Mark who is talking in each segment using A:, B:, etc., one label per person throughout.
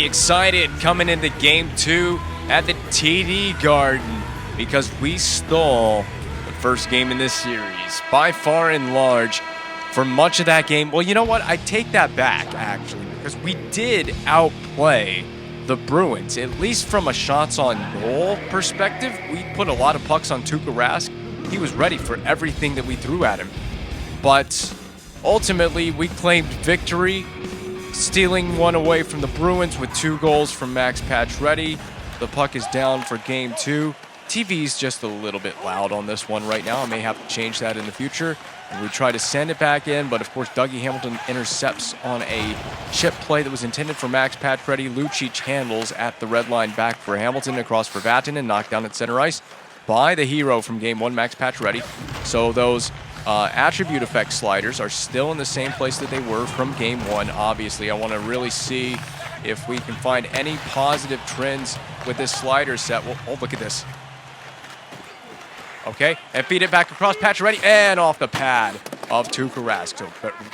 A: Pretty excited coming into Game 2 at the TD Garden because we stole the first game in this series by far and large for much of that game. Well, you know what? I take that back, actually, because we did outplay the Bruins, at least from a shots on goal perspective. We put a lot of pucks on Tuukka Rask. He was ready for everything that we threw at him. But ultimately, we claimed victory, stealing one away from the Bruins with 2 goals from Max Pacioretty. The puck is down for Game 2. TV's just a little bit loud on this one right now. I may have to change that in the future. And we try to send it back in, but of course Dougie Hamilton intercepts on a chip play that was intended for Max Pacioretty. Lucic handles at the red line back for Hamilton, across for Vatanen, knocked down at center ice by the hero from Game 1, Max Pacioretty. So those attribute effect sliders are still in the same place that they were from Game 1. Obviously, I want to really see if we can find any positive trends with this slider set. Well, oh, look at this. Okay, and feed it back across Pacioretty and off the pad of Tuukka Rask. So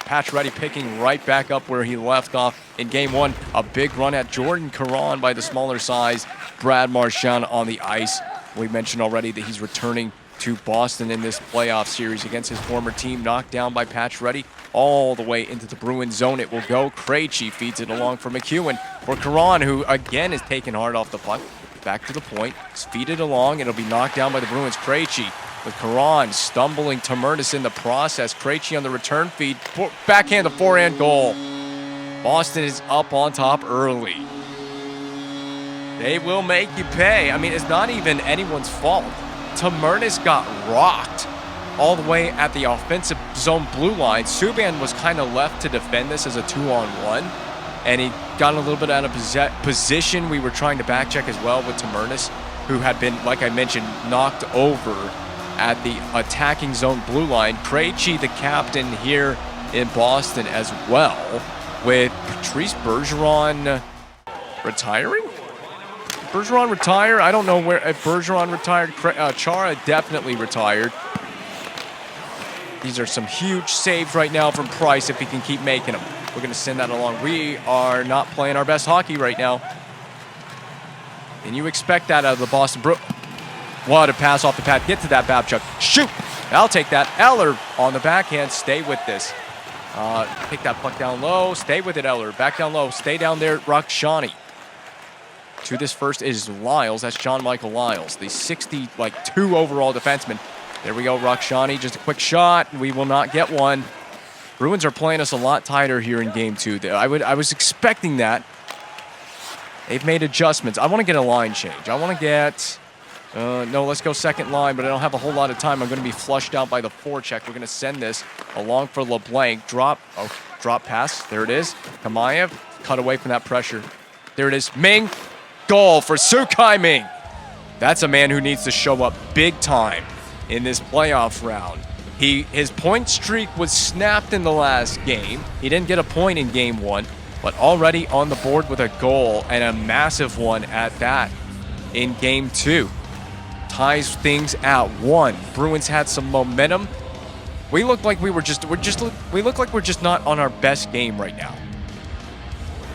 A: Pacioretty picking right back up where he left off in Game 1. A big run at Jordan Caron by the smaller size Brad Marchand on the ice. We mentioned already that he's returning to Boston in this playoff series against his former team, knocked down by Pacioretty all the way into the Bruins zone. It will go. Krejci feeds it along for McEwen. For Caron, who again is taken hard off the puck. Back to the point, feed it along, it'll be knocked down by the Bruins. Krejci with Caron stumbling Tamertis in the process. Krejci on the return feed, backhand to forehand goal. Boston is up on top early. They will make you pay. I mean, it's not even anyone's fault. Tamertis got rocked all the way at the offensive zone blue line. Subban was kind of left to defend this as a 2-on-1. And he got a little bit out of position. We were trying to back check as well with Tamertis, who had been, like I mentioned, knocked over at the attacking zone blue line. Krejci, the captain here in Boston as well, with Patrice Bergeron retiring? Bergeron retired? I don't know where if Bergeron retired. Chara definitely retired. These are some huge saves right now from Price if he can keep making them. We're going to send that along. We are not playing our best hockey right now. And you expect that out of the Boston Bruins. What a pass off the pad. Get to that Babchuk. Shoot! I'll take that. Eller on the backhand. Stay with this. Take that puck down low. Stay with it, Eller. Back down low. Stay down there, Rakshani. To this first is Lyles. That's John Michael Lyles, the 62 overall defenseman. There we go, Rakshani. Just a quick shot. We will not get one. Bruins are playing us a lot tighter here in Game 2. I was expecting that. They've made adjustments. I want to get a line change. I want to get... no, let's go second line, but I don't have a whole lot of time. I'm going to be flushed out by the forecheck. We're going to send this along for LeBlanc. Drop pass. There it is. Kamayev cut away from that pressure. There it is. Ming. Goal for Sukai Ming. That's a man who needs to show up big time in this playoff round. His point streak was snapped in the last game. He didn't get a point in Game 1, but already on the board with a goal, and a massive one at that in Game 2. Ties things at 1. Bruins had some momentum. We look like we're just not on our best game right now.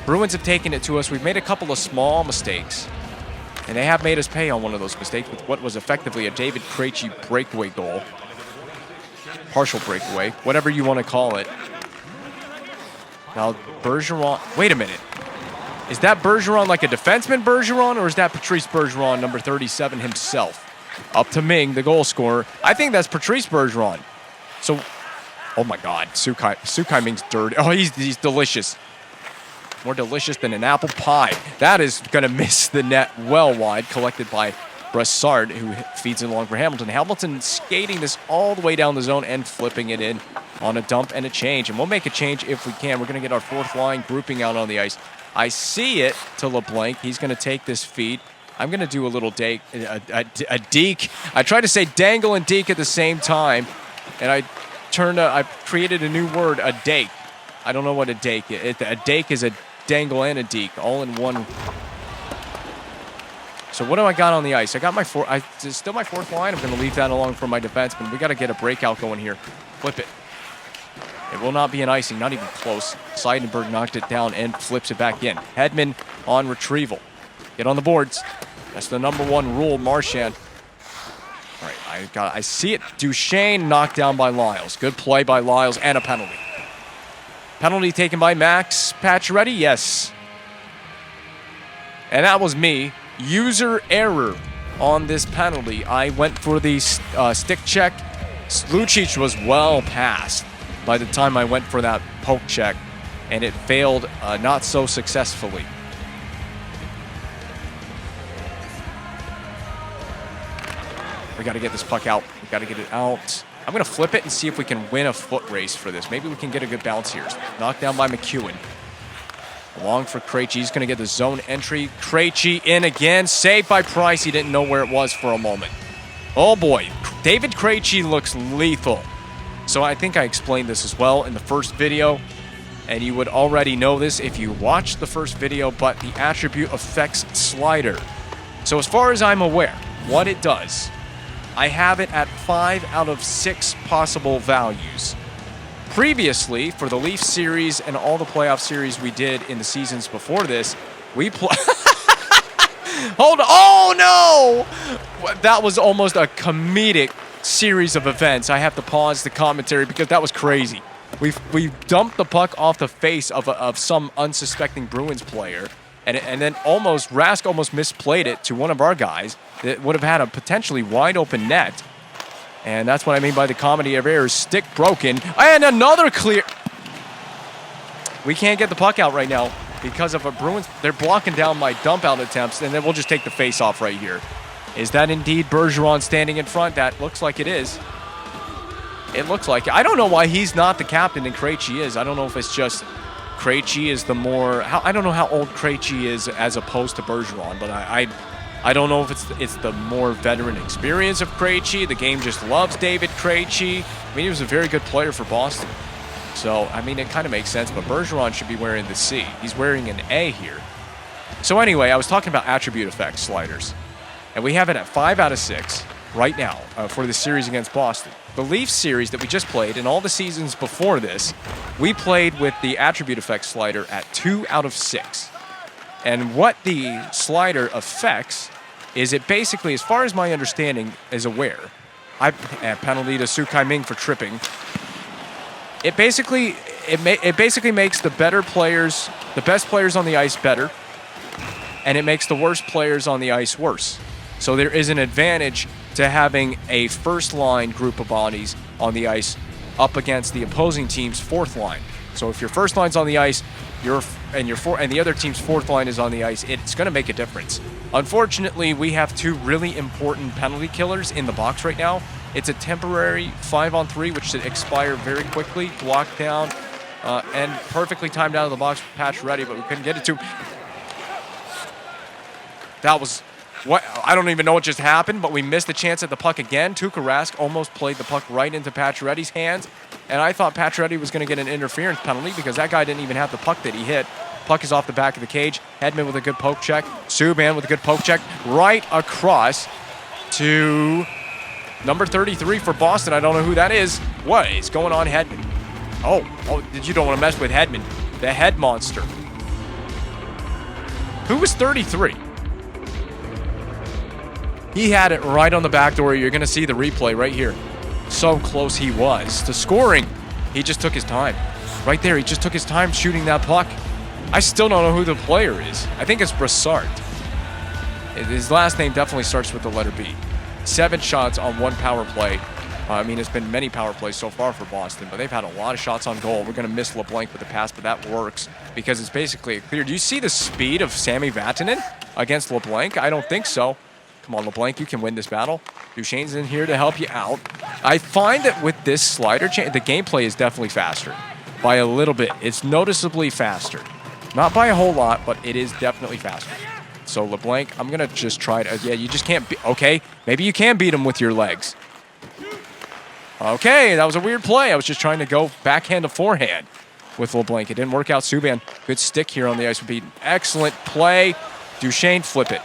A: Bruins have taken it to us. We've made a couple of small mistakes, and they have made us pay on one of those mistakes with what was effectively a David Krejci breakaway goal. Partial breakaway, whatever you want to call it. Now, Bergeron... Wait a minute. Is that Bergeron like a defenseman Bergeron, or is that Patrice Bergeron, number 37 himself? Up to Ming, the goal scorer. I think that's Patrice Bergeron. So, oh my God, Sukai Ming's dirty. Oh, he's delicious. More delicious than an apple pie. That is going to miss the net well wide, collected by Brassard, who feeds it along for Hamilton. Hamilton skating this all the way down the zone and flipping it in on a dump and a change. And we'll make a change if we can. We're going to get our fourth line grouping out on the ice. I see it to LeBlanc. He's going to take this feed. I'm going to do a little deke. I tried to say dangle and deke at the same time, and I created a new word, a dake. I don't know what a dake is. A dake is a dangle and a deke, all in one. So what do I got on the ice? I got my still my fourth line. I'm going to leave that along for my defenseman. We got to get a breakout going here. Flip it. It will not be an icing, not even close. Seidenberg knocked it down and flips it back in. Hedman on retrieval. Get on the boards. That's the number one rule, Marchand. All right, I see it. Duchesne knocked down by Lyles. Good play by Lyles and a penalty. Penalty taken by Max Pacioretty, yes. And that was me. User error on this penalty. I went for the stick check. Lucic was well past by the time I went for that poke check, and it failed not so successfully. We got to get this puck out. We got to get it out. I'm going to flip it and see if we can win a foot race for this. Maybe we can get a good bounce here. Knocked down by McEwen. Long for Krejci. He's going to get the zone entry. Krejci in again. Saved by Price. He didn't know where it was for a moment. Oh boy. David Krejci looks lethal. So I think I explained this as well in the first video. And you would already know this if you watched the first video, but the attribute affects slider. So as far as I'm aware, what it does, I have it at 5 out of 6 possible values. Previously, for the Leafs series and all the playoff series we did in the seasons before this, we Hold on. Oh, no! That was almost a comedic series of events. I have to pause the commentary because that was crazy. We dumped the puck off the face of some unsuspecting Bruins player, and then Rask almost misplayed it to one of our guys that would have had a potentially wide open net. And that's what I mean by the comedy of errors. Stick broken. And another clear. We can't get the puck out right now because of a Bruins. They're blocking down my dump out attempts, and then we'll just take the face off right here. Is that indeed Bergeron standing in front? That looks like it is. It looks like it. I don't know why he's not the captain and Krejci is. I don't know if it's just Krejci is the more. I don't know how old Krejci is as opposed to Bergeron, but I don't know if it's the more veteran experience of Krejci. The game just loves David Krejci. I mean, he was a very good player for Boston. So, I mean, it kind of makes sense, but Bergeron should be wearing the C. He's wearing an A here. So anyway, I was talking about attribute effects sliders. And we have it at 5 out of 6 right now for the series against Boston. The Leafs series that we just played and all the seasons before this, we played with the attribute effects slider at 2 out of 6. And what the slider affects is it basically, as far as my understanding is aware, penalty to Su Kai Ming for tripping. It basically makes the best players on the ice better, and it makes the worst players on the ice worse. So there is an advantage to having a first line group of bodies on the ice up against the opposing team's fourth line. So if your first line's on the ice, and the other team's fourth line is on the ice, it's going to make a difference. Unfortunately, we have 2 really important penalty killers in the box right now. It's a temporary 5-on-3, which should expire very quickly, blocked down, and perfectly timed out of the box with Pacioretty, but we couldn't get it to. That was what I don't even know what just happened, but we missed the chance at the puck again. Tuukka Rask almost played the puck right into Pacioretty's hands, and I thought Pacioretty was going to get an interference penalty because that guy didn't even have the puck that he hit. Puck is off the back of the cage. Hedman with a good poke check. Subban with a good poke check. Right across to number 33 for Boston. I don't know who that is. What is going on, Hedman? Oh, you don't want to mess with Hedman. The head monster. Who was 33? He had it right on the back door. You're going to see the replay right here. So close he was to scoring. He just took his time. Right there, he just took his time shooting that puck. I still don't know who the player is. I think it's Brassard. His last name definitely starts with the letter B. 7 shots on 1 power play. I mean, it's been many power plays so far for Boston, but they've had a lot of shots on goal. We're going to miss LeBlanc with the pass, but that works because it's basically clear. Do you see the speed of Sami Vatanen against LeBlanc? I don't think so. Come on, LeBlanc, you can win this battle. Duchesne's in here to help you out. I find that with this slider change, the gameplay is definitely faster by a little bit. It's noticeably faster. Not by a whole lot, but it is definitely faster. So LeBlanc, I'm going to just try to... Yeah, you just can't... Okay, maybe you can beat him with your legs. Okay, that was a weird play. I was just trying to go backhand to forehand with LeBlanc. It didn't work out. Subban, good stick here on the ice would be excellent play. Duchesne, flip it.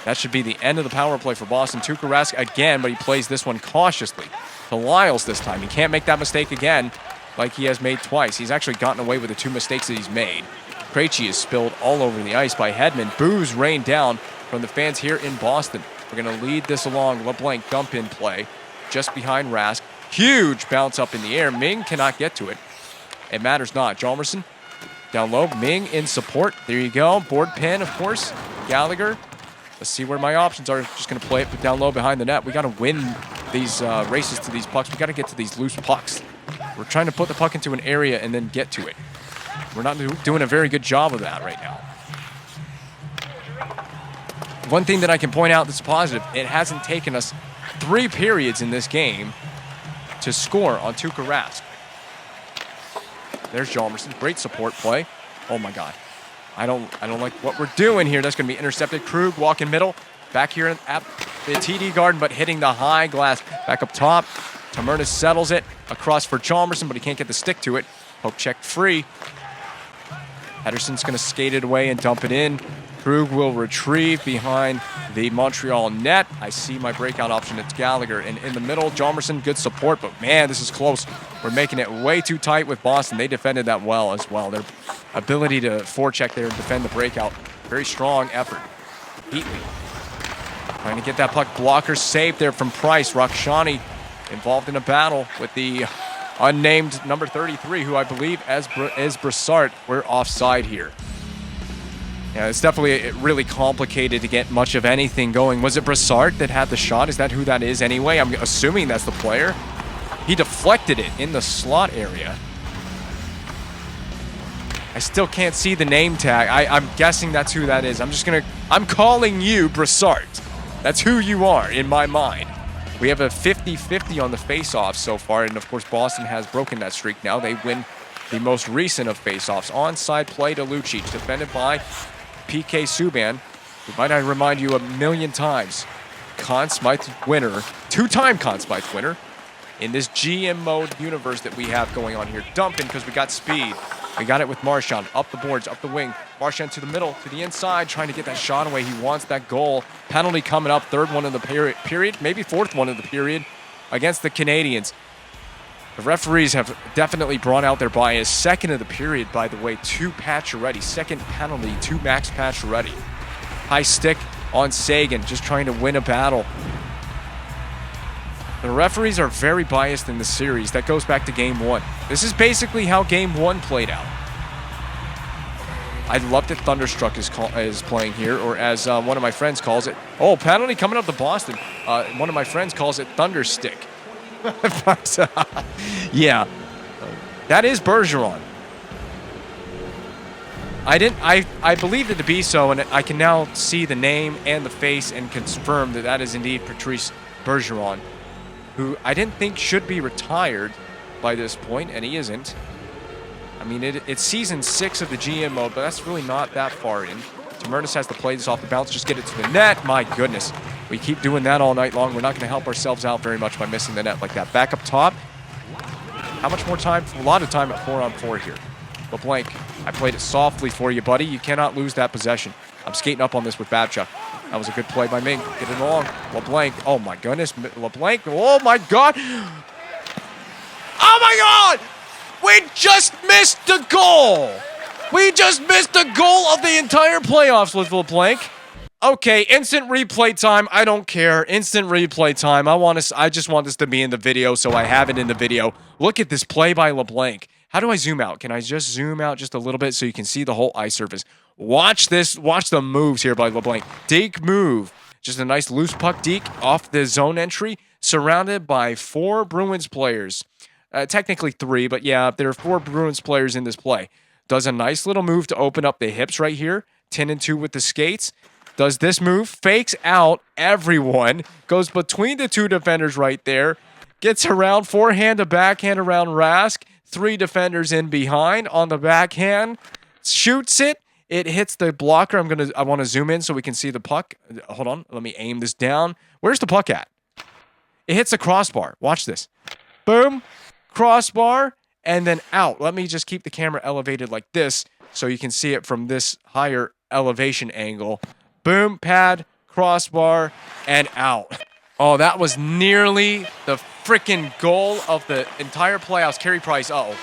A: That should be the end of the power play for Boston. Tuukka Rask again, but he plays this one cautiously. To Lyles this time. He can't make that mistake again. like he has made twice. He's actually gotten away with the 2 mistakes that he's made. Krejci is spilled all over the ice by Hedman. Boos rain down from the fans here in Boston. We're going to lead this along. LeBlanc dump in play just behind Rask. Huge bounce up in the air. Ming cannot get to it. It matters not. Jalmerson down low. Ming in support. There you go. Board pin, of course. Gallagher. Let's see where my options are. Just going to play it down low behind the net. We got to win these races to these pucks. We got to get to these loose pucks. We're trying to put the puck into an area and then get to it. We're not doing a very good job of that right now. One thing that I can point out that's positive, it hasn't taken us 3 periods in this game to score on Tuukka Rask. There's Jalmerson. Great support play. Oh my God. I don't like what we're doing here. That's going to be intercepted. Krug walking middle. Back here at the TD Garden, but hitting the high glass. Back up top. Tamernis settles it across for Jalmerson, but he can't get the stick to it. Poke checked free. Pedersen's going to skate it away and dump it in. Krug will retrieve behind the Montreal net. I see my breakout option. It's Gallagher. And in the middle, Jalmerson, good support. But, man, this is close. We're making it way too tight with Boston. They defended that well as well. Their ability to forecheck there and defend the breakout. Very strong effort. Heatley trying to get that puck. Blocker saved there from Price. Rakshani involved in a battle with the unnamed number 33, who I believe is Brassard. We're offside here. Yeah, it's definitely really complicated to get much of anything going. Was it Brassard that had the shot? Is that who that is anyway? I'm assuming that's the player. He deflected it in the slot area. I still can't see the name tag. I'm guessing that's who that is. I'm calling you Brassard. That's who you are in my mind. We have a 50-50 on the face-offs so far, and of course Boston has broken that streak now. They win the most recent of face-offs. Onside play to Lucic, defended by PK Subban. Might I remind you a million times, Conn Smythe winner, 2-time Conn Smythe winner in this GM mode universe that we have going on here. Dumping because we got speed. We got it with Marchand, up the boards, up the wing. Marchand to the middle, to the inside, trying to get that shot away. He wants that goal. Penalty coming up, 3rd one of the period, maybe 4th one of the period against the Canadiens. The referees have definitely brought out their bias. 2nd of the period, by the way, to Pacioretty. 2nd penalty to Max Pacioretty. High stick on Sagan, just trying to win a battle. The referees are very biased in the series. That goes back to Game 1. This is basically how Game 1 played out. I love that Thunderstruck is playing here, or as one of my friends calls it. Oh, penalty coming up to Boston. One of my friends calls it Thunderstick. But, yeah, that is Bergeron. I believed it to be so, and I can now see the name and the face and confirm that that is indeed Patrice Bergeron, who I didn't think should be retired by this point, and he isn't. I mean, it's season 6 of the GM mode, but that's really not that far in. Tamernis has to play this off the bounce, just get it to the net. My goodness. We keep doing that all night long. We're not going to help ourselves out very much by missing the net like that. Back up top. How much more time? A lot of time at 4-on-4 here. LeBlanc, I played it softly for you, buddy. You cannot lose that possession. I'm skating up on this with Babchuk. That was a good play by Ming. Get it along. LeBlanc. Oh, my goodness. LeBlanc. Oh, my God. Oh, my God. We just missed the goal. We just missed the goal of the entire playoffs with LeBlanc. Okay, instant replay time. I don't care. Instant replay time. I just want this to be in the video, so I have it in the video. Look at this play by LeBlanc. How do I zoom out? Can I just zoom out just a little bit so you can see the whole ice surface? Watch this. Watch the moves here by LeBlanc. Deke move. Just a nice loose puck deke off the zone entry, surrounded by 4 Bruins players. Technically 3, but yeah, there are 4 Bruins players in this play. Does a nice little move to open up the hips right here. 10-2 with the skates. Does this move, fakes out everyone, goes between the 2 defenders right there, gets around, forehand to backhand around Rask, 3 defenders in behind on the backhand, shoots it, it hits the blocker. I want to zoom in so we can see the puck. Hold on, let me aim this down. Where's the puck at? It hits the crossbar. Watch this. Boom, crossbar, and then out. Let me just keep the camera elevated like this so you can see it from this higher elevation angle. Boom, pad, crossbar, and out. Oh, that was nearly the freaking goal of the entire playoffs. Carey Price, uh-oh.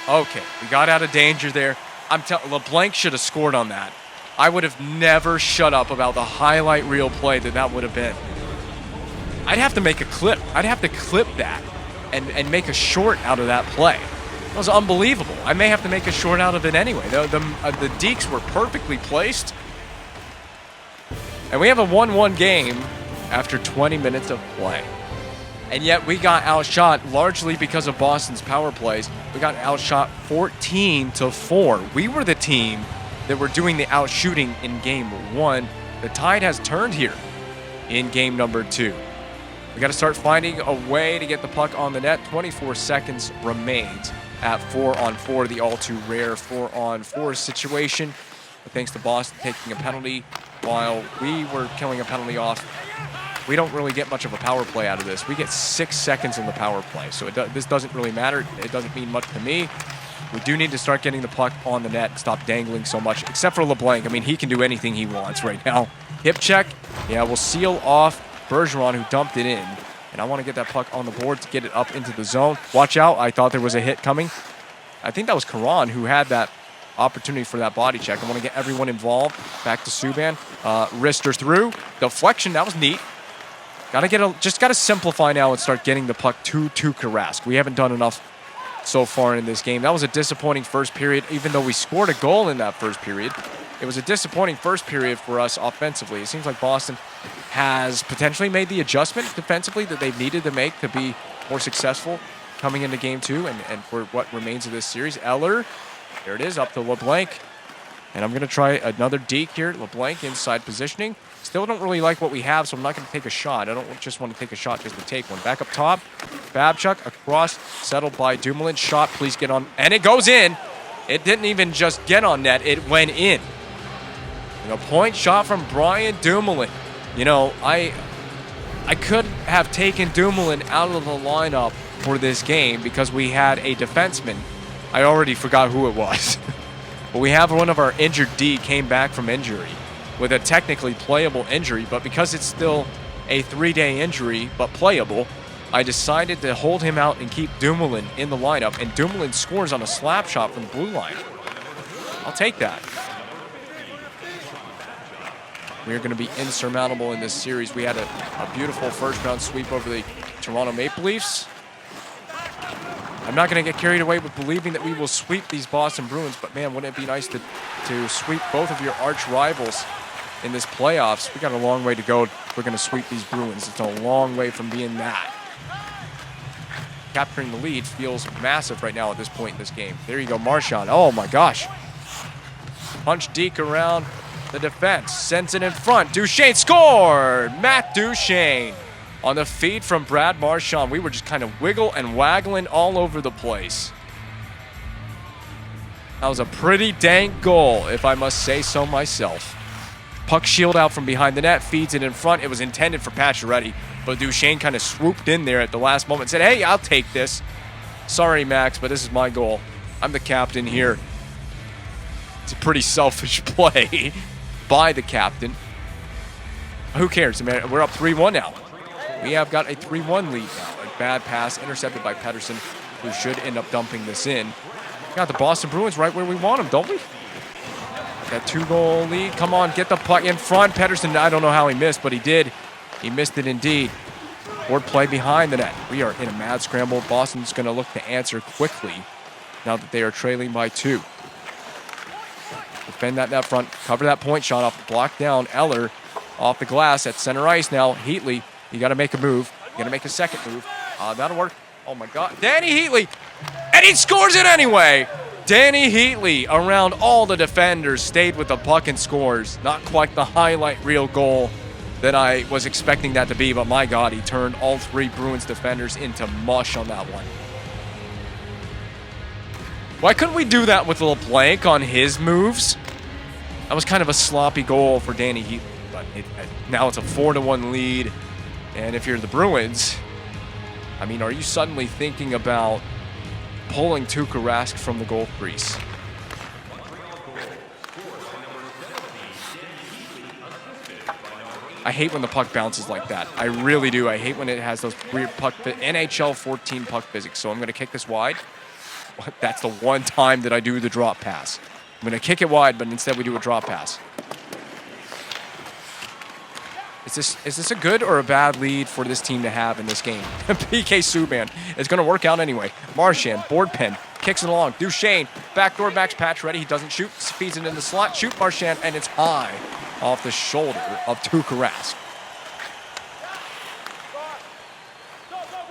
A: Okay, we got out of danger there. I'm telling LeBlanc should have scored on that. I would have never shut up about the highlight reel play that would have been. I'd have to make a clip. I'd have to clip that and make a short out of that play. It was unbelievable. I may have to make a short out of it anyway. The dekes were perfectly placed. And we have a 1-1 game after 20 minutes of play. And yet we got outshot largely because of Boston's power plays. We got outshot 14-4. We were the team that were doing the outshooting in game 1. The tide has turned here in game number 2. We got to start finding a way to get the puck on the net. 24 seconds remains at 4-on-4, the all too rare 4-on-4 situation. But thanks to Boston taking a penalty while we were killing a penalty off, we don't really get much of a power play out of this. We get 6 seconds in the power play, so this doesn't really matter. It doesn't mean much to me. We do need to start getting the puck on the net and stop dangling so much, except for LeBlanc. I mean, he can do anything he wants right now. Hip check. Yeah, we'll seal off Bergeron, who dumped it in. And I want to get that puck on the board to get it up into the zone. Watch out. I thought there was a hit coming. I think that was Karan who had that opportunity for that body check. I want to get everyone involved. Back to Subban. Wrister through. Deflection. That was neat. Just got to simplify now and start getting the puck to Karask. We haven't done enough so far in this game. That was a disappointing first period, even though we scored a goal in that first period. It was a disappointing first period for us offensively. It seems like Boston has potentially made the adjustment defensively that they've needed to make to be more successful coming into game 2 and for what remains of this series. Eller, there it is, up to LeBlanc. And I'm going to try another deke here. LeBlanc inside positioning. Still don't really like what we have, so I'm not going to take a shot. I don't just want to take a shot just to take one. Back up top. Babchuk across, settled by Dumoulin. Shot, please get on. And it goes in. It didn't even just get on net. It went in. A point shot from Brian Dumoulin. I could have taken Dumoulin out of the lineup for this game because we had a defenseman. I already forgot who it was. But we have one of our injured D came back from injury with a technically playable injury, but because it's still a 3-day injury, but playable, I decided to hold him out and keep Dumoulin in the lineup, and Dumoulin scores on a slap shot from the blue line. I'll take that. We're going to be insurmountable in this series. We had a beautiful first-round sweep over the Toronto Maple Leafs. I'm not going to get carried away with believing that we will sweep these Boston Bruins, but man, wouldn't it be nice to sweep both of your arch rivals in this playoffs? We got a long way to go if we're going to sweep these Bruins. It's a long way from being that. Capturing the lead feels massive right now at this point in this game. There you go, Marchand. Oh my gosh. Punch deke around the defense. Sends it in front. Duchesne scored! Matt Duchesne on the feed from Brad Marchand. We were just kind of wiggle and waggling all over the place. That was a pretty dank goal, if I must say so myself. Puck shield out from behind the net, feeds it in front. It was intended for Pacioretty, but Duchesne kind of swooped in there at the last moment and said, hey, I'll take this. Sorry, Max, but this is my goal. I'm the captain here. It's a pretty selfish play by the captain. Who cares? I mean, we're up 3-1 now. We have got a 3-1 lead now. A bad pass intercepted by Pettersson, who should end up dumping this in. Got the Boston Bruins right where we want them, don't we? That 2-goal lead. Come on, get the puck in front. Pettersson, I don't know how he missed, but he did. He missed it indeed. Board play behind the net. We are in a mad scramble. Boston's going to look to answer quickly now that they are trailing by 2. Defend that net front. Cover that point shot off. Block down. Eller off the glass at center ice now. Heatley, you got to make a move. You got to make a second move. That'll work. Oh, my God. Danny Heatley. And he scores it anyway. Danny Heatley around all the defenders, stayed with the puck and scores. Not quite the highlight reel goal that I was expecting that to be, but my God, he turned all 3 Bruins defenders into mush on that one. Why couldn't we do that with LeBlanc on his moves? That was kind of a sloppy goal for Danny Heatley, but now it's a 4-1 lead. And if you're the Bruins, I mean, are you suddenly thinking about pulling Tuukka Rask from the goal crease? I hate when the puck bounces like that. I really do. I hate when it has those weird NHL 14 puck physics. So I'm going to kick this wide. That's the one time that I do the drop pass. I'm going to kick it wide, but instead we do a drop pass. Is this a good or a bad lead for this team to have in this game? PK Subban is going to work out anyway. Marchand, board pin, kicks it along. Duchesne, backdoor Max Pacioretty. He doesn't shoot, feeds it in the slot. Shoot Marchand, and it's high off the shoulder of Tuukka Rask.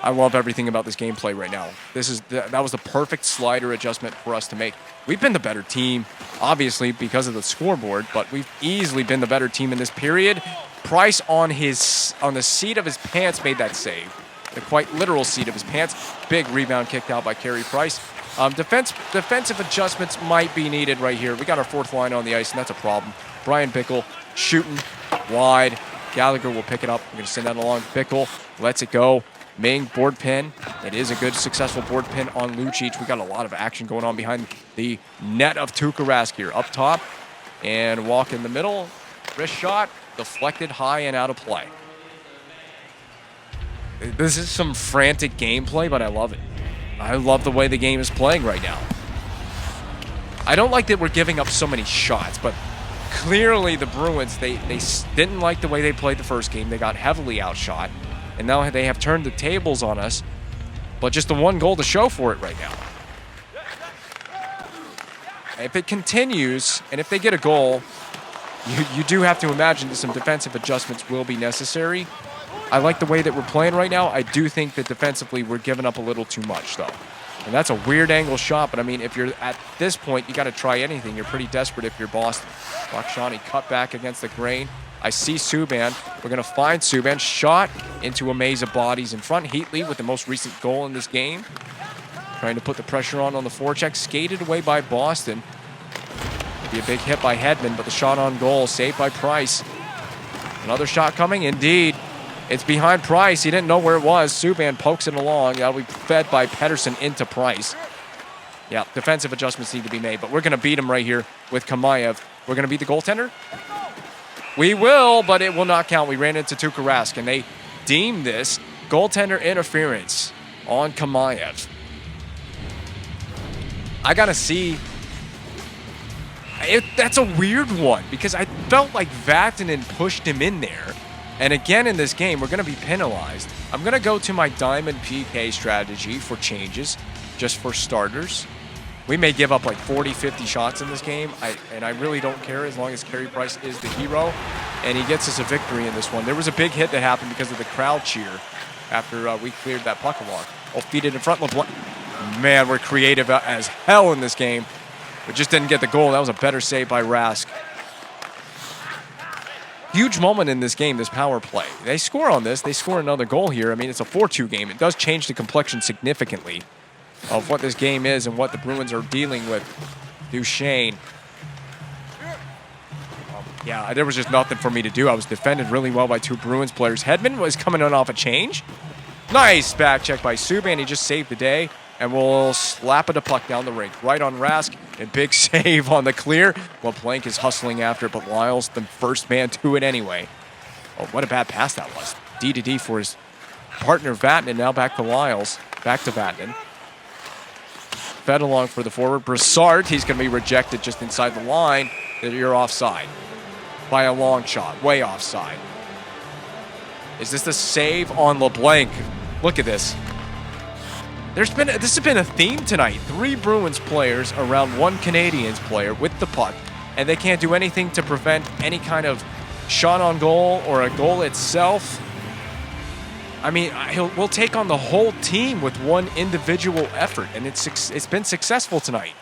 A: I love everything about this gameplay right now. That was the perfect slider adjustment for us to make. We've been the better team, obviously, because of the scoreboard, but we've easily been the better team in this period. Price on the seat of his pants made that save. The quite literal seat of his pants. Big rebound kicked out by Carey Price. Defensive adjustments might be needed right here. We got our fourth line on the ice, and that's a problem. Brian Bickle shooting wide. Gallagher will pick it up. We're going to send that along. Bickle lets it go. Ming, board pin. It is a good, successful board pin on Lucic. We got a lot of action going on behind the net of Tuukka Rask here. Up top, and walk in the middle. Wrist shot, deflected high and out of play. This is some frantic gameplay, but I love it. I love the way the game is playing right now. I don't like that we're giving up so many shots, but clearly the Bruins, they didn't like the way they played the first game. They got heavily outshot. And now they have turned the tables on us, but just the one goal to show for it right now. If it continues, and if they get a goal, you do have to imagine that some defensive adjustments will be necessary. I like the way that we're playing right now. I do think that defensively we're giving up a little too much, though. And that's a weird angle shot, but I mean, if you're at this point, you got to try anything. You're pretty desperate if you're Boston. Bakshani cut back against the grain. I see Subban. We're going to find Subban. Shot into a maze of bodies in front. Heatley with the most recent goal in this game. Trying to put the pressure on the forecheck. Skated away by Boston. Be a big hit by Hedman, but the shot on goal. Saved by Price. Another shot coming. Indeed. It's behind Price. He didn't know where it was. Subban pokes it along. That'll be fed by Pettersson into Price. Yeah, defensive adjustments need to be made, but we're going to beat him right here with Kamayev. We're going to beat the goaltender? We will, but it will not count. We ran into Tuukka Rask, and they deemed this goaltender interference on Kamayev. I got to see. That's a weird one, because I felt like Vatanen pushed him in there. And again in this game, we're going to be penalized. I'm going to go to my diamond PK strategy for changes, just for starters. We may give up like 40, 50 shots in this game, and I really don't care as long as Carey Price is the hero, and he gets us a victory in this one. There was a big hit that happened because of the crowd cheer after we cleared that puck along. Oh, feed it in front. LeBlanc. Man, we're creative as hell in this game. We just didn't get the goal. That was a better save by Rask. Huge moment in this game, this power play. They score on this. They score another goal here. I mean, it's a 4-2 game. It does change the complexion significantly of what this game is and what the Bruins are dealing with. Duchesne. Yeah, there was just nothing for me to do. I was defended really well by two Bruins players. Hedman was coming on off a change. Nice back check by Subban. He just saved the day. And we'll slap it a puck down the rink. Right on Rask. And big save on the clear. LeBlanc is hustling after it, but Lyles the first man to it anyway. Oh, what a bad pass that was. D to D for his partner Vatanen. Now back to Lyles. Back to Vatanen. Fed along for the forward. Brassard, he's going to be rejected just inside the line. You're offside. By a long shot. Way offside. Is this the save on LeBlanc? Look at this. This has been a theme tonight. 3 Bruins players around 1 Canadiens player with the puck, and they can't do anything to prevent any kind of shot on goal or a goal itself. I mean, we'll take on the whole team with one individual effort, and it's been successful tonight.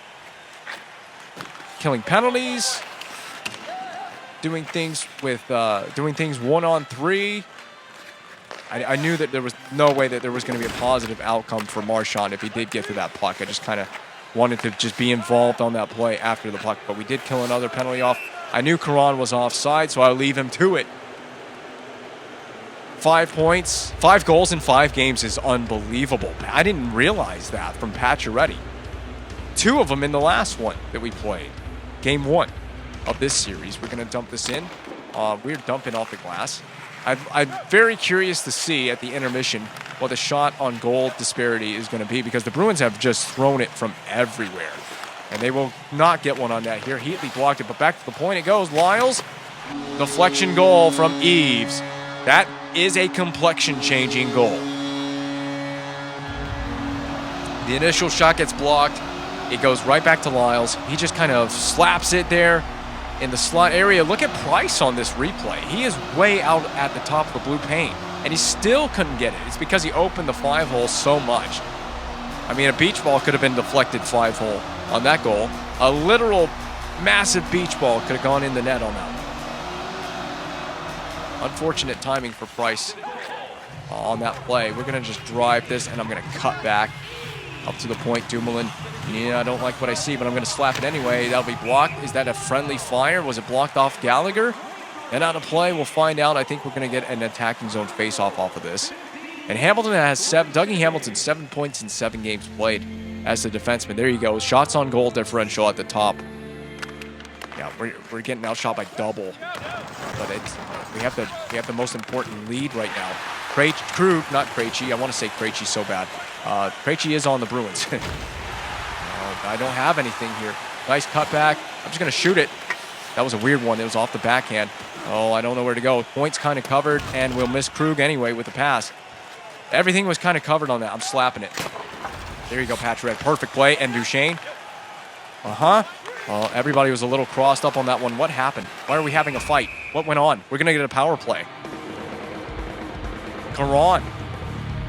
A: Killing penalties, doing things with 1-on-3. I knew that there was no way that there was going to be a positive outcome for Marchand if he did get to that puck. I just kind of wanted to just be involved on that play after the puck, but we did kill another penalty off. I knew Caron was offside, so I'll leave him to it. 5 points, 5 goals in 5 games is unbelievable. I didn't realize that from Pacioretty. 2 of them in the last one that we played. Game 1 of this series. We're going to dump this in. We're dumping off the glass. I'm very curious to see at the intermission what the shot on goal disparity is going to be, because the Bruins have just thrown it from everywhere. And they will not get one on that here. Heatley blocked it, but back to the point it goes. Lyles, deflection goal from Eves. That is a complexion-changing goal. The initial shot gets blocked. It goes right back to Lyles. He just kind of slaps it there in the slot area. Look at Price on this replay. He is way out at the top of the blue paint, and he still couldn't get it. It's because he opened the 5-hole so much. I mean, a beach ball could have been deflected 5-hole on that goal. A literal massive beach ball could have gone in the net on that one. Unfortunate timing for Price on that play. We're going to just drive this, and I'm going to cut back up to the point. Dumoulin, yeah, I don't like what I see, but I'm going to slap it anyway. That'll be blocked. Is that a friendly fire? Was it blocked off Gallagher? And out of play, we'll find out. I think we're going to get an attacking zone face-off off of this. And Hamilton has Dougie Hamilton, 7 points in 7 games played as the defenseman. There you go. Shots on goal differential at the top. Yeah, we're getting outshot by double. But we have the most important lead right now. Krug, not Krejci. I want to say Krejci so bad. Krejci is on the Bruins. I don't have anything here. Nice cutback. I'm just going to shoot it. That was a weird one. It was off the backhand. Oh, I don't know where to go. Point's kind of covered, and we'll miss Krug anyway with the pass. Everything was kind of covered on that. I'm slapping it. There you go, Patch Red. Perfect play. And Duchesne. Everybody was a little crossed up on that one. What happened? Why are we having a fight? What went on? We're going to get a power play. Caron.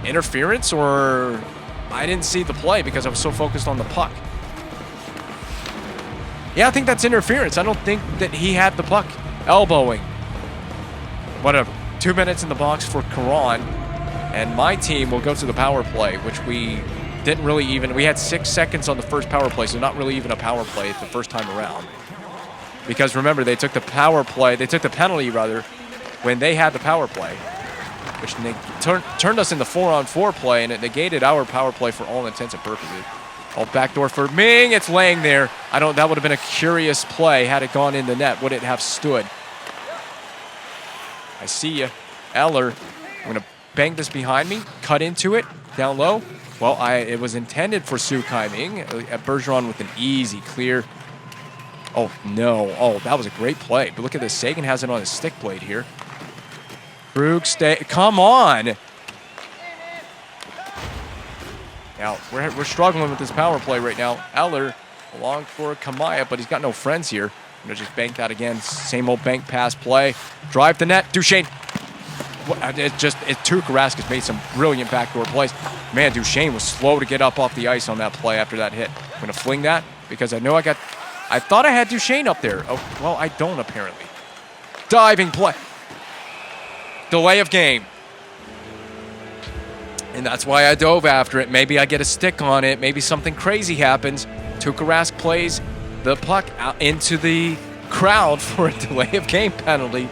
A: Interference, or I didn't see the play because I was so focused on the puck. Yeah, I think that's interference. I don't think that he had the puck. Elbowing. Whatever. 2 minutes in the box for Caron. And my team will go to the power play, which we didn't really even... We had 6 seconds on the first power play, so not really even a power play the first time around. Because remember, they took the power play... They took the penalty, rather, when they had the power play, which turned us into 4-on-4 play, and it negated our power play for all intents and purposes. Oh, backdoor for Ming. It's laying there. That would have been a curious play had it gone in the net. Would it have stood? I see you. Eller. I'm going to bang this behind me. Cut into it. Down low. Well, it was intended for Su Kai-Ming. Bergeron with an easy clear. Oh, no. Oh, that was a great play. But look at this. Sagan has it on his stick blade here. Krug, come on. Now, we're struggling with this power play right now. Eller along for Kamaya, but he's got no friends here. I'm going to just bank that again. Same old bank pass play. Drive the net. Duchesne. Tuukka Rask has made some brilliant backdoor plays. Man, Duchesne was slow to get up off the ice on that play after that hit. I'm going to fling that because I thought I had Duchesne up there. Oh, well, I don't apparently. Diving play. Delay of game. And that's why I dove after it. Maybe I get a stick on it. Maybe something crazy happens. Tuukka Rask plays the puck out into the crowd for a delay of game penalty.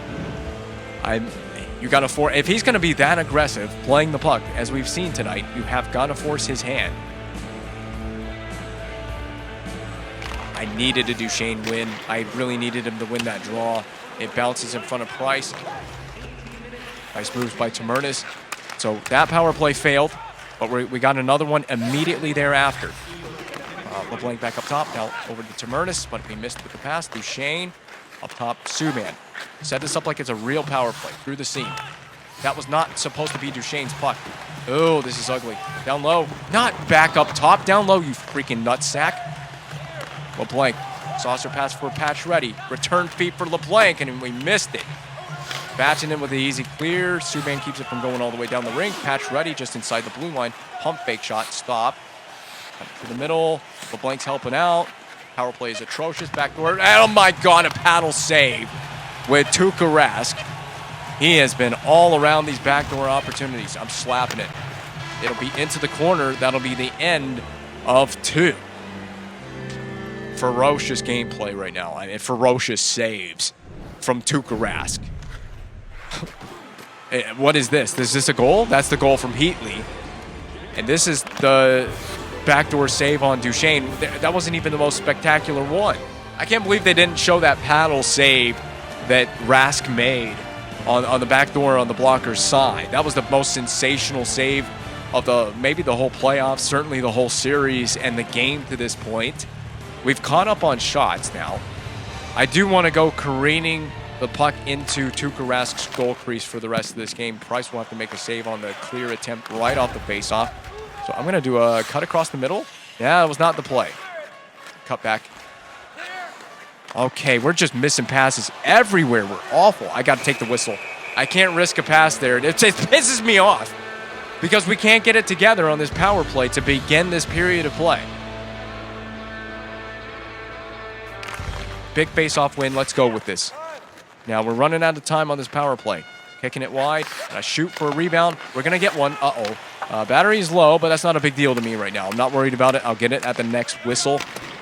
A: If he's going to be that aggressive playing the puck, as we've seen tonight, you have got to force his hand. I needed a Duchesne win. I really needed him to win that draw. It bounces in front of Price. Nice moves by Tamernis. So that power play failed, but we got another one immediately thereafter. LeBlanc back up top. Now over to Tamernis, but we missed with the pass. Duchesne up top. Subban. Set this up like it's a real power play through the seam. That was not supposed to be Duchesne's puck. Oh, this is ugly. Down low. Not back up top. Down low, you freaking nutsack. LeBlanc. Saucer pass for Patch Ready. Return feed for LeBlanc, and we missed it. Batching in with the easy clear. Subban keeps it from going all the way down the rink. Patch Ready just inside the blue line. Pump fake shot. Stop. To the middle. LeBlanc's helping out. Power play is atrocious. Backdoor. Oh my God, a paddle save with Tuukka Rask. He has been all around these backdoor opportunities. I'm slapping it. It'll be into the corner. That'll be the end of 2. Ferocious gameplay right now. I mean, ferocious saves from Tuukka Rask. What is this? Is this a goal? That's the goal from Heatley. And this is the backdoor save on Duchesne. That wasn't even the most spectacular one. I can't believe they didn't show that paddle save that Rask made on the back door on the blocker's side. That was the most sensational save of maybe the whole playoffs, certainly the whole series and the game to this point. We've caught up on shots now. I do want to go careening the puck into Tuukka Rask's goal crease for the rest of this game. Price will have to make a save on the clear attempt right off the faceoff. So I'm going to do a cut across the middle. Yeah, that was not the play. Cut back. Okay, we're just missing passes everywhere. We're awful. I got to take the whistle. I can't risk a pass there. It pisses me off because we can't get it together on this power play to begin this period of play. Big face-off win. Let's go with this. Now we're running out of time on this power play. Kicking it wide. And I shoot for a rebound. We're going to get one. Uh-oh. Battery's low, but that's not a big deal to me right now. I'm not worried about it. I'll get it at the next whistle.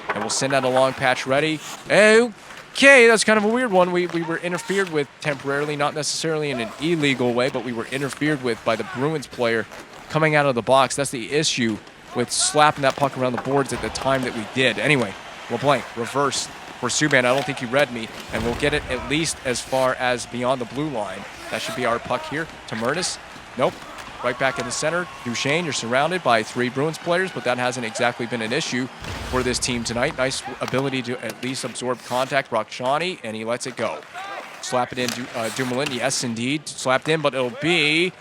A: And we'll send out a long patch ready. Okay, that's kind of a weird one. We were interfered with temporarily, not necessarily in an illegal way, but we were interfered with by the Bruins player coming out of the box. That's the issue with slapping that puck around the boards at the time that we did. Anyway, LeBlanc, reverse for Subban. I don't think he read me, and we'll get it at least as far as beyond the blue line. That should be our puck here. Tamurnis, nope. Right back in the center. Duchesne, you're surrounded by 3 Bruins players, but that hasn't exactly been an issue for this team tonight. Nice ability to at least absorb contact. Rakshani, and he lets it go. Slap it in, Dumoulin. Yes, indeed. Slapped in, but it'll be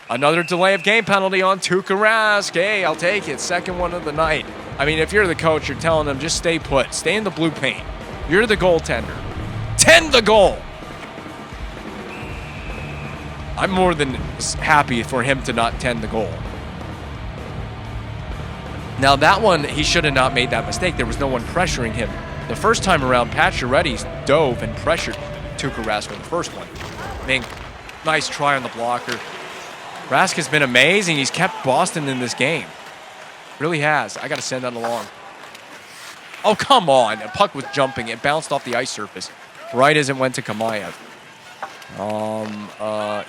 A: another delay of game penalty on Tuukka Rask. Hey, I'll take it. Second one of the night. I mean, if you're the coach, you're telling them just stay put. Stay in the blue paint. You're the goaltender. Tend the goal. I'm more than happy for him to not tend the goal. Now that one, he should have not made that mistake. There was no one pressuring him. The first time around, Pacioretty dove and pressured Tuukka Rask for the first one. Ming, nice try on the blocker. Rask has been amazing. He's kept Boston in this game. Really has. I got to send that along. Oh, come on. The puck was jumping. It bounced off the ice surface right as it went to Kamayev.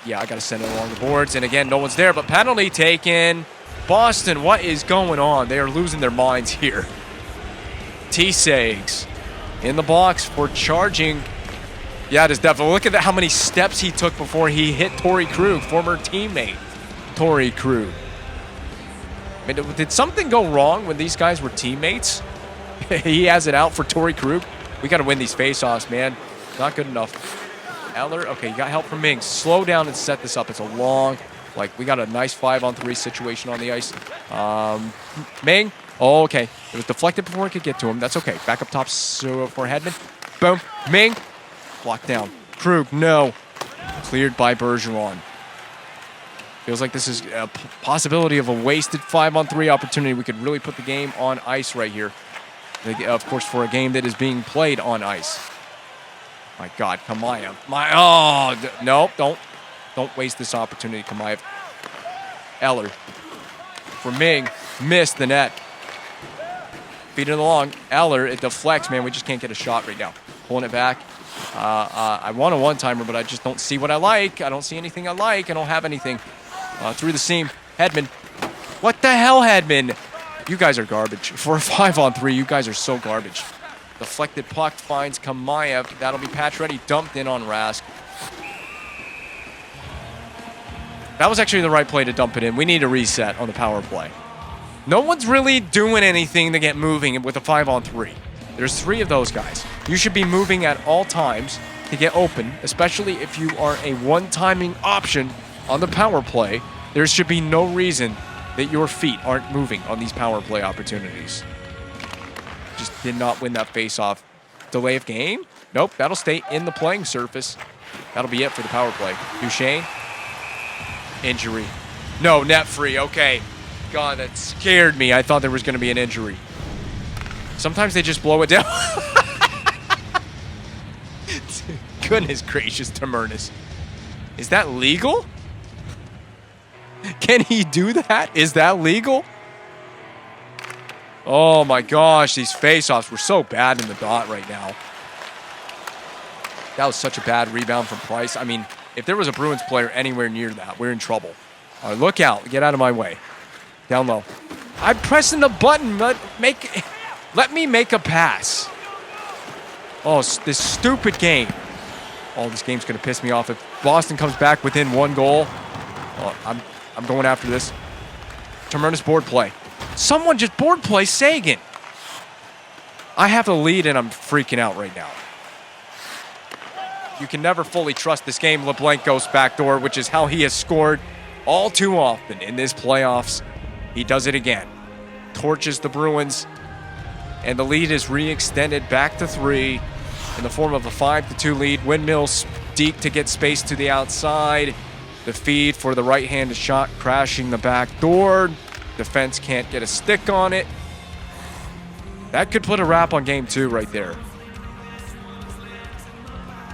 A: Yeah, I got to send it along the boards. And again, no one's there, but penalty taken. Boston, what is going on? They are losing their minds here. T-Sags in the box for charging. Yeah, it is definitely. Look at how many steps he took before he hit Torrey Krug, former teammate Torrey Krug. I mean, did something go wrong when these guys were teammates? He has it out for Torrey Krug. We got to win these face-offs, man. Not good enough. Eller, okay, you got help from Ming. Slow down and set this up. It's a long, we got a nice 5-on-3 situation on the ice. Ming, oh, okay. It was deflected before it could get to him. That's okay. Back up top for Hedman. Boom. Ming, blocked down. Krug, no. Cleared by Bergeron. Feels like this is a possibility of a wasted 5-on-3 opportunity. We could really put the game on ice right here. Of course, for a game that is being played on ice. My God, Kamayev. No, don't waste this opportunity, Kamayev. Eller for Ming, missed the net. Feed it along. Eller, it deflects, man. We just can't get a shot right now. Pulling it back. I want a one-timer, but I just don't see what I like. I don't see anything I like. I don't have anything. Through the seam. Hedman. What the hell, Hedman? You guys are garbage. For a 5-on-3, you guys are so garbage. Deflected puck finds Kamayev. That'll be Pacioretty dumped in on Rask. That was actually the right play to dump it in. We need a reset on the power play. No one's really doing anything to get moving with a 5-on-3. There's 3 of those guys. You should be moving at all times to get open, especially if you are a one-timing option on the power play. There should be no reason that your feet aren't moving on these power play opportunities. Just did not win that face-off. Delay of game? Nope, that'll stay in the playing surface. That'll be it for the power play. Duchesne. Injury. No, net free. Okay. God, that scared me. I thought there was going to be an injury. Sometimes they just blow it down. Goodness gracious, Tamurnis. Is that legal? Can he do that? Is that legal? Oh my gosh, these face-offs were so bad in the dot right now. That was such a bad rebound from Price. I mean, if there was a Bruins player anywhere near that, we're in trouble. All right, look out. Get out of my way. Down low. I'm pressing the button. Let me make a pass. Oh, this stupid game. Oh, this game's going to piss me off. If Boston comes back within 1 goal, I'm going after this. Tremendous board play. Someone just board play Sagan. I have the lead, and I'm freaking out right now. You can never fully trust this game. LeBlanc goes backdoor, which is how he has scored all too often in this playoffs. He does it again. Torches the Bruins, and the lead is re-extended back to 3 in the form of a 5-2 lead. Windmills deep to get space to the outside. The feed for the right-handed shot crashing the back door. Defense can't get a stick on it. That could put a wrap on game 2 right there.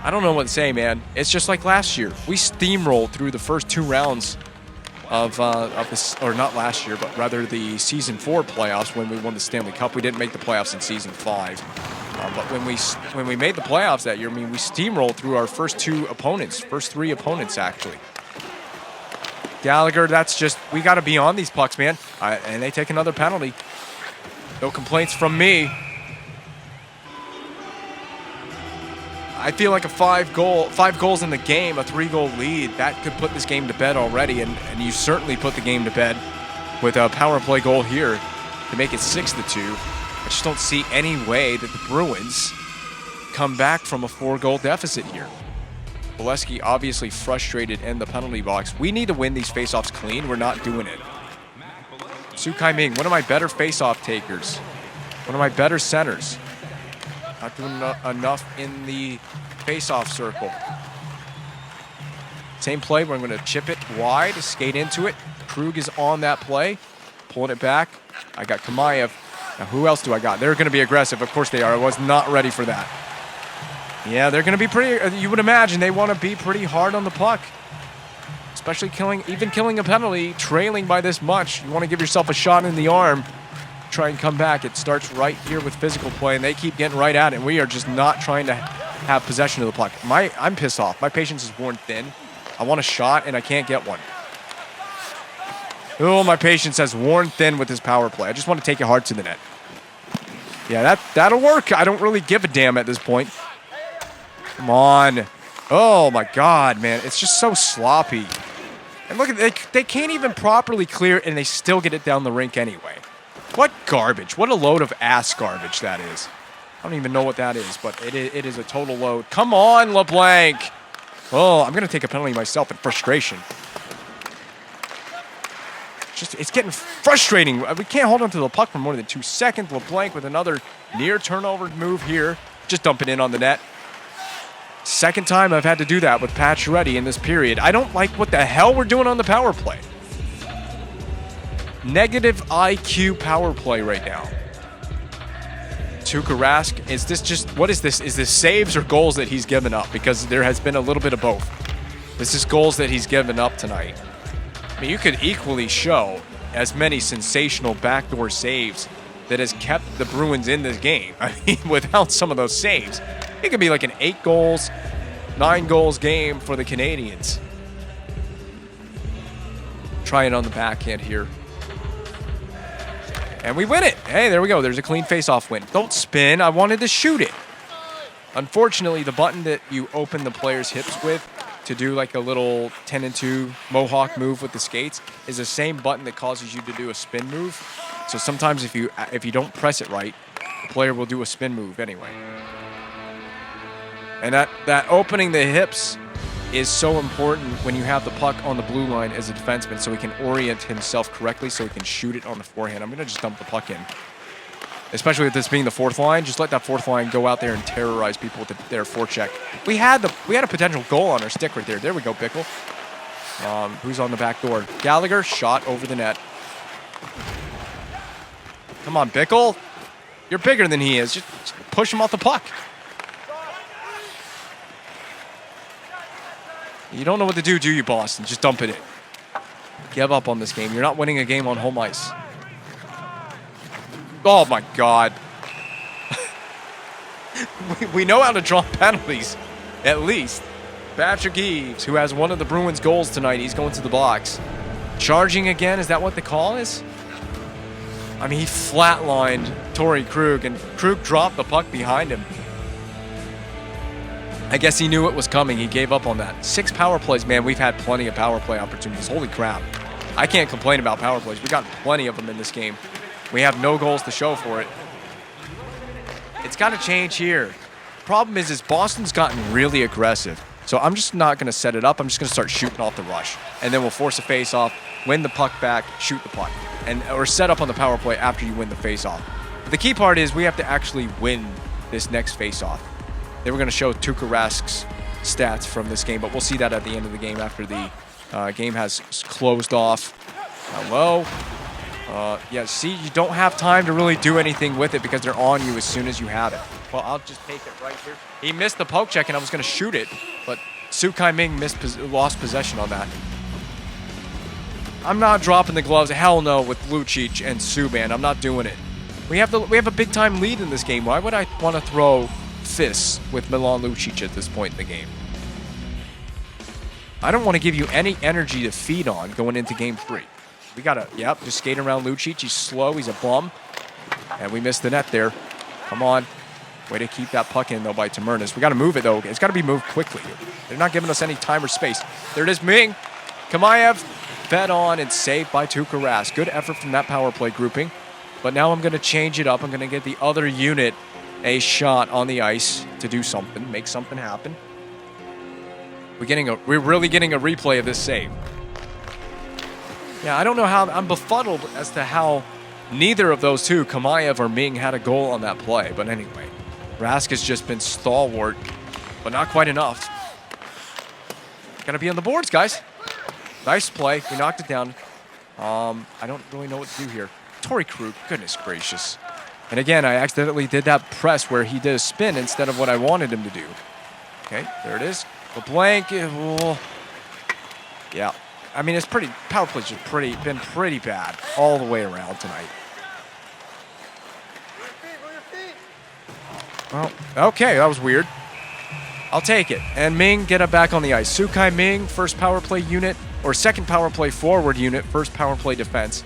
A: I don't know what to say, man. It's just like last year. We steamrolled through the first 2 rounds of this, or not last year, but rather the Season 4 playoffs when we won the Stanley Cup. We didn't make the playoffs in Season 5. But when we made the playoffs that year, I mean, we steamrolled through our first 3 opponents, actually. Gallagher, that's just, we got to be on these pucks, man. And they take another penalty. No complaints from me. I feel like a 5 goals in the game, a 3-goal lead, that could put this game to bed already. And you certainly put the game to bed with a power play goal here to make it 6-2. I just don't see any way that the Bruins come back from a 4-goal deficit here. Bolesky obviously frustrated in the penalty box. We need to win these faceoffs clean. We're not doing it. Su Kai-Ming, one of my better faceoff takers. One of my better centers. Not doing enough in the faceoff circle. Same play, where I'm going to chip it wide, skate into it. Krug is on that play, pulling it back. I got Kamayev. Now, who else do I got? They're going to be aggressive. Of course they are. I was not ready for that. Yeah, they're going to be pretty, you would imagine they want to be pretty hard on the puck. Especially killing a penalty, trailing by this much. You want to give yourself a shot in the arm. Try and come back. It starts right here with physical play, and they keep getting right at it, and we are just not trying to have possession of the puck. I'm pissed off. My patience is worn thin. I want a shot, and I can't get one. Oh, my patience has worn thin with this power play. I just want to take it hard to the net. Yeah, that'll work. I don't really give a damn at this point. Come on. Oh, my God, man. It's just so sloppy. And look, they can't even properly clear it, and they still get it down the rink anyway. What garbage. What a load of ass garbage that is. I don't even know what that is, but it is a total load. Come on, LeBlanc. Oh, I'm going to take a penalty myself in frustration. It's getting frustrating. We can't hold on to the puck for more than 2 seconds. LeBlanc with another near turnover move here. Just dump it in on the net. Second time I've had to do that with Pacioretty in this period. I don't like what the hell we're doing on the power play. Negative IQ power play right now. Tuukka Rask, is this just, what is this? Is this saves or goals that he's given up? Because there has been a little bit of both. This is goals that he's given up tonight. I mean, you could equally show as many sensational backdoor saves that has kept the Bruins in this game. I mean, without some of those saves, it could be like an 8 goals, 9 goals game for the Canadiens. Try it on the backhand here. And we win it. Hey, there we go. There's a clean face-off win. Don't spin. I wanted to shoot it. Unfortunately, the button that you open the player's hips with to do like a little 10-2 mohawk move with the skates is the same button that causes you to do a spin move. So sometimes if you don't press it right, the player will do a spin move anyway. And that opening the hips is so important when you have the puck on the blue line as a defenseman, so he can orient himself correctly so he can shoot it on the forehand. I'm going to just dump the puck in. Especially with this being the fourth line, just let that fourth line go out there and terrorize people with their forecheck. We had a potential goal on our stick right there. There we go, Bickle. Who's on the back door? Gallagher, shot over the net. Come on, Bickle. You're bigger than he is. Just push him off the puck. You don't know what to do you, Boston? Just dump it in. Give up on this game. You're not winning a game on home ice. Oh, my God. we know how to draw penalties, at least. Patrick Eaves, who has one of the Bruins' goals tonight, he's going to the box. Charging again, is that what the call is? I mean, he flatlined Torrey Krug, and Krug dropped the puck behind him. I guess he knew it was coming. He gave up on that. 6 power plays, man. We've had plenty of power play opportunities. Holy crap. I can't complain about power plays. We got plenty of them in this game. We have no goals to show for it. It's got to change here. Problem is Boston's gotten really aggressive. So I'm just not going to set it up. I'm just going to start shooting off the rush. And then we'll force a face-off, win the puck back, shoot the puck. Or set up on the power play after you win the face-off. But the key part is we have to actually win this next face-off. They were going to show Tuukka Rask's stats from this game, but we'll see that at the end of the game after the game has closed off. Hello. Yeah, see, you don't have time to really do anything with it because they're on you as soon as you have it. Well, I'll just take it right here. He missed the poke check, and I was going to shoot it, but Su Kai-Ming lost possession on that. I'm not dropping the gloves. Hell no with Lucic and Subban. I'm not doing it. We have a big-time lead in this game. Why would I want to throw fists with Milan Lucic at this point in the game? I don't want to give you any energy to feed on going into game 3. We got to, yep, just skate around Lucic. He's slow. He's a bum. And we missed the net there. Come on. Way to keep that puck in, though, by Tamernas. We got to move it, though. It's got to be moved quickly. They're not giving us any time or space. There it is, Ming. Kamayev fed on and saved by Tuukka Rask. Good effort from that power play grouping. But now I'm going to change it up. I'm going to get the other unit a shot on the ice to do something, make something happen. We're really getting a replay of this save. Yeah, I don't know how. I'm befuddled as to how neither of those two, Kamayev or Ming, had a goal on that play. But anyway, Rask has just been stalwart, but not quite enough. Gotta be on the boards, guys. Nice play. We knocked it down. I don't really know what to do here. Torrey Krug, goodness gracious. And again, I accidentally did that press where he did a spin instead of what I wanted him to do. Okay, there it is. The blank. Oh. Yeah. I mean, it's pretty. Power play's just been pretty bad all the way around tonight. Well, okay, that was weird. I'll take it. And Ming, get it back on the ice. Su Kai-Ming, first power play unit, or second power play forward unit, first power play defense.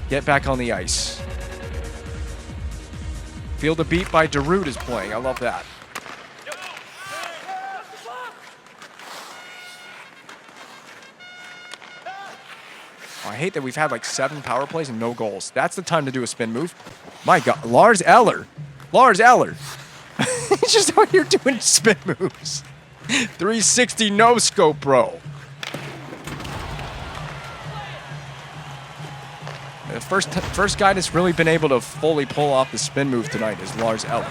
A: Get back on the ice. Feel the beat by Darude is playing. I love that. Oh, I hate that we've had like 7 power plays and no goals. That's the time to do a spin move. My God, Lars Eller. He's just out here doing spin moves. 360 no scope, bro. The first guy that's really been able to fully pull off the spin move tonight is Lars Eller.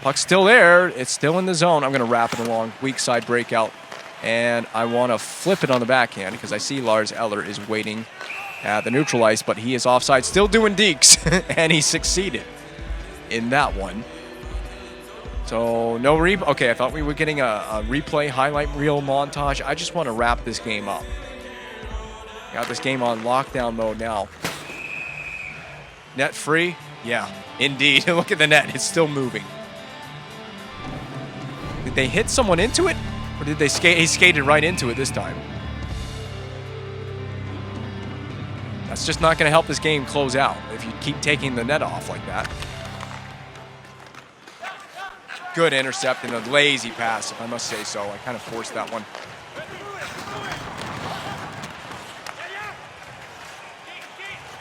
A: Puck's still there. It's still in the zone. I'm going to wrap it along. Weak side breakout. And I want to flip it on the backhand because I see Lars Eller is waiting at the neutral ice, but he is offside, still doing deeks, and he succeeded in that one. So no replay. Okay, I thought we were getting a replay highlight reel montage. I just want to wrap this game up. Got this game on lockdown mode now. Net free? Yeah, indeed. Look at the net. It's still moving. Did they hit someone into it? Or did they skate? He skated right into it this time. That's just not going to help this game close out if you keep taking the net off like that. Good intercept and a lazy pass, if I must say so. I kind of forced that one.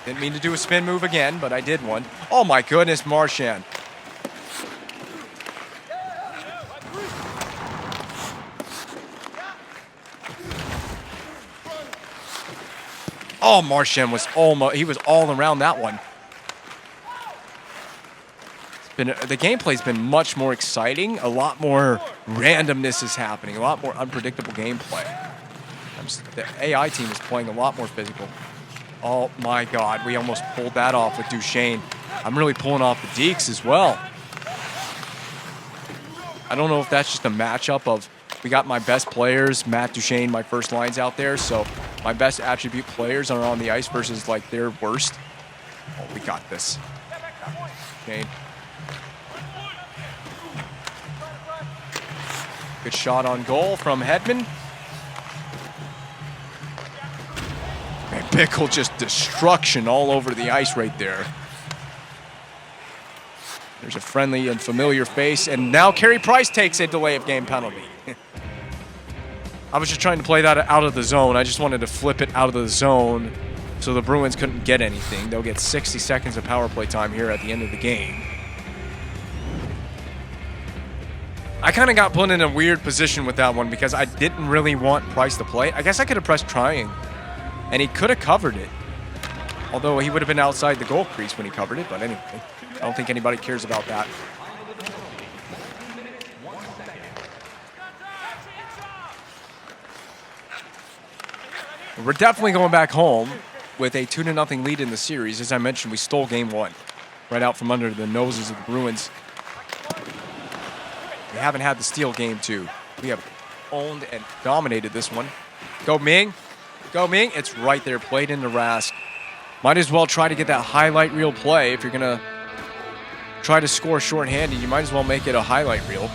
A: Didn't mean to do a spin move again, but I did one. Oh my goodness, Marchand. Oh, Marchand was he was all around that one. The gameplay's been much more exciting. A lot more randomness is happening. A lot more unpredictable gameplay. The AI team is playing a lot more physical. Oh my God, we almost pulled that off with Duchesne. I'm really pulling off the deeks as well. I don't know if that's just a matchup of, we got my best players, Matt Duchesne, my first lines out there, so my best attribute players are on the ice versus like their worst. Oh, we got this. Duchesne. Good shot on goal from Hedman. Man, Bickle just destruction all over the ice right there. There's a friendly and familiar face, and now Carey Price takes a delay of game penalty. I was just trying to play that out of the zone. I just wanted to flip it out of the zone so the Bruins couldn't get anything. They'll get 60 seconds of power play time here at the end of the game. I kind of got put in a weird position with that one because I didn't really want Price to play. I guess I could have pressed trying, and he could have covered it. Although he would have been outside the goal crease when he covered it, but anyway. I don't think anybody cares about that. We're definitely going back home with a 2-0 lead in the series. As I mentioned, we stole game one right out from under the noses of the Bruins. We haven't had the steal game two. We have owned and dominated this one. Go Ming. Go Ming. It's right there, played into Rask. Might as well try to get that highlight reel play. If you're going to try to score shorthanded, you might as well make it a highlight reel.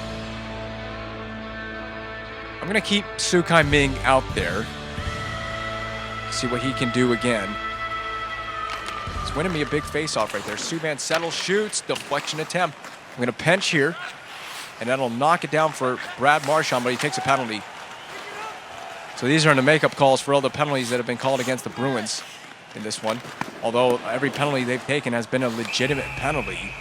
A: I'm going to keep Sukai Ming out there. See what he can do again. He's winning me a big face-off right there. Subban settles, shoots, deflection attempt. I'm going to pinch here, and that'll knock it down for Brad Marchand, but he takes a penalty. So these are the makeup calls for all the penalties that have been called against the Bruins in this one. Although every penalty they've taken has been a legitimate penalty.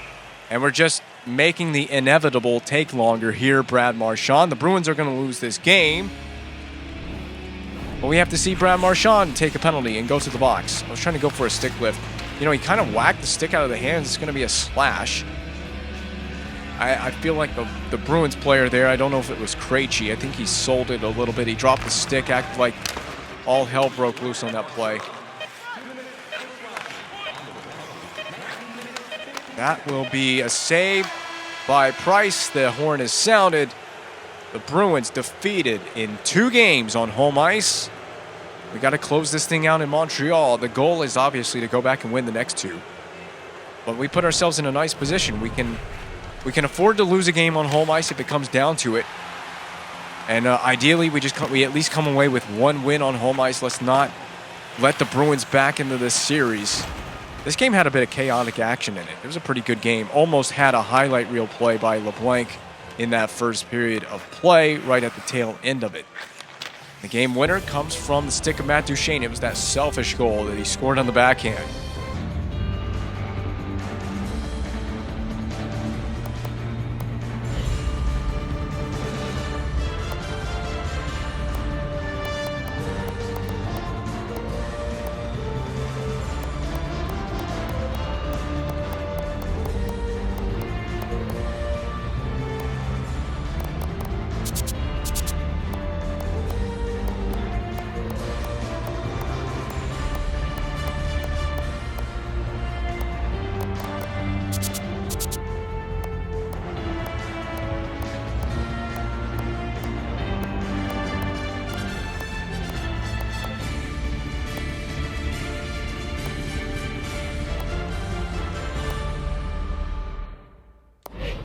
A: And we're just making the inevitable take longer here, Brad Marchand. The Bruins are going to lose this game. But we have to see Brad Marchand take a penalty and go to the box. I was trying to go for a stick lift. You know, he kind of whacked the stick out of the hands. It's going to be a slash. I feel like the Bruins player there, I don't know if it was Krejci. I think he sold it a little bit. He dropped the stick, acted like all hell broke loose on that play. That will be a save by Price. The horn is sounded. The Bruins defeated in 2 games on home ice. We got to close this thing out in Montreal. The goal is obviously to go back and win the next 2. But we put ourselves in a nice position. We can afford to lose a game on home ice if it comes down to it. And ideally, we at least come away with 1 win on home ice. Let's not let the Bruins back into this series. This game had a bit of chaotic action in it. It was a pretty good game. Almost had a highlight reel play by LeBlanc in that first period of play right at the tail end of it. The game winner comes from the stick of Matt Duchene. It was that selfish goal that he scored on the backhand.